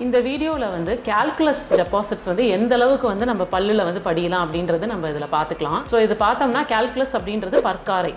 இந்த வீடியோவில் வந்து கால்குலஸ் டெபாசிட்ஸ் வந்து எந்த அளவுக்கு வந்து நம்ம பல்லில் வந்து படியலாம் அப்படின்றது நம்ம இதில் பார்த்துக்கலாம். ஸோ இது பார்த்தோம்னா கால்குலஸ் அப்படின்றது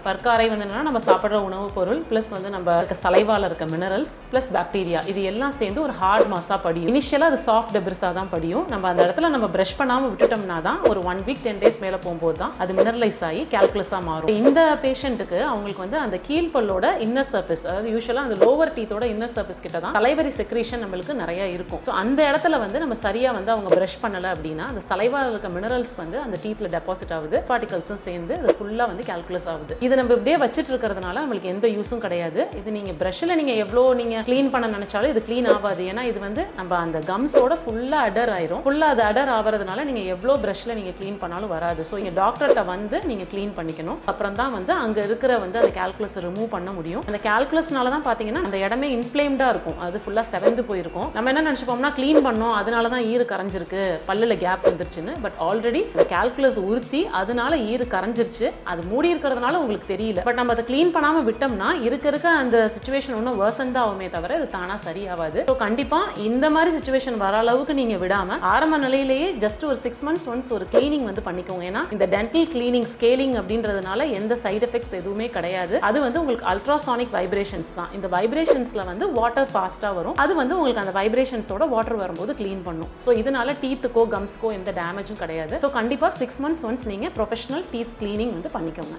பற்காரை வந்து என்னன்னா நம்ம சாப்பிட்ற உணவுப் பொருள் ப்ளஸ் வந்து நம்ம சலைவால இருக்க மினரல்ஸ் ப்ளஸ் பாக்டீரியா இது எல்லாம் சேர்ந்து ஒரு ஹார்ட் மாஸாக படியும். இனிஷியலாக அது சாஃப்ட் டெபிரிஸாக தான் படியும். நம்ம அந்த இடத்துல நம்ம ப்ரஷ் பண்ணாமல் விட்டுட்டோம்னா தான் ஒரு 1 வீக் 10 டேஸ் மேலே போகும்போது தான் அது மினரலைஸ் ஆகி கால்குலஸாக மாறும். இந்த பேஷண்ட்டுக்கு அவங்களுக்கு வந்து அந்த கீழ்பல்லோட இன்னர் சர்ஃபேஸ், அதாவது யூஸ்வலாக அந்த லோவர் டீத்தோட இன்னர் சர்ஃபேஸ் கிட்ட தான் சலைவரி செக்ரீஷன் நம்மளுக்கு நிறைய இருக்கும். ஸோ அந்த இடத்துல வந்து நம்ம சரியா வந்து அவங்க பிரஷ் பண்ணல அப்படின்னா அந்த சலைவால இருக்க மினரல்ஸ் வந்து அந்த டீத்ல டெபாசிட் ஆகுது, பார்ட்டிகல்ஸும் சேர்ந்து அது ஃபுல்லா வந்து கால்குலஸ் ஆகுது. இதை நம்ம இப்படியே வச்சுட்டு இருக்கிறதுனால நம்மளுக்கு எந்த யூஸும் கிடையாது. இது நீங்க பிரஷ்ல நீங்க எவ்வளோ நீங்க கிளீன் பண்ண நினைச்சாலும் இது கிளீன் ஆகாது. ஏன்னா இது வந்து நம்ம அந்த கம்ஸோட ஃபுல்லா அடர் ஆயிரும். ஃபுல்லா அது அடர் ஆகிறதுனால நீங்க எவ்வளோ பிரஷ்ல நீங்க கிளீன் பண்ணாலும் வராது. ஸோ இங்க டாக்டர்கிட்ட வந்து நீங்க கிளீன் பண்ணிக்கணும். அப்புறம் தான் வந்து அங்க இருக்கிற வந்து அந்த கால்குலஸ் ரிமூவ் பண்ண முடியும். அந்த கால்குலஸ்னால தான் பாத்தீங்கன்னா அந்த இடமே இன்ஃப்ளேம்டா இருக்கும், அது ஃபுல்லா செவந்து போயிருக்கும். நம்ம என்ன நினைச்சுப்போம்னா கிளீன் பண்ணோம் அதனால தான் ஈறு கரைஞ்சிருக்கு, பல்லுல கேப் வந்துருச்சுன்னு. பட் ஆல்ரெடி அந்த கால்குலஸ் உறுத்தி அதனால ஈறு கரைஞ்சிருச்சு, அது மூடி இருக்கிறதுனால உங்களுக்கு தெரியல. பட் நம்ம அதை கிளீன் பண்ணாம விட்டோம்னா இருக்க அந்த சிச்சுவேஷன் இன்னும் வர்சன் தான் ஆகுமே தவிர இது தானா சரியாகாது. ஸோ கண்டிப்பா இந்த மாதிரி சிச்சுவேஷன் வர அளவுக்கு நீங்க விடாம ஆரம்ப நிலையிலேயே ஜஸ்ட் ஒரு 6 months ஒன்ஸ் ஒரு கிளீனிங் வந்து பண்ணிக்கோங்க. ஏன்னா இந்த டென்டல் கிளீனிங் ஸ்கேலிங் அப்படின்றதுனால எந்த சைடு எஃபெக்ட்ஸ் எதுவுமே கிடையாது. அது வந்து உங்களுக்கு அல்ட்ராசானிக் வைப்ரேஷன்ஸ் தான். இந்த வைப்ரேஷன்ஸ்ல வந்து வாட்டர் ஃபாஸ்டா வரும். அது வந்து உங்களுக்கு அந்த வைப்ரேஷன்ஸோட வாட்டர் வரும்போது கிளீன் பண்ணும். ஸோ இதனால டீத்துக்கோ கம்ஸ்க்கோ எந்த டேமேஜும் கிடையாது. ஸோ கண்டிப்பாக 6 months ஒன்ஸ் நீங்கள் ப்ரொஃபஷனல் டீத் கிளீனிங் வந்து பண்ணிக்கோங்க.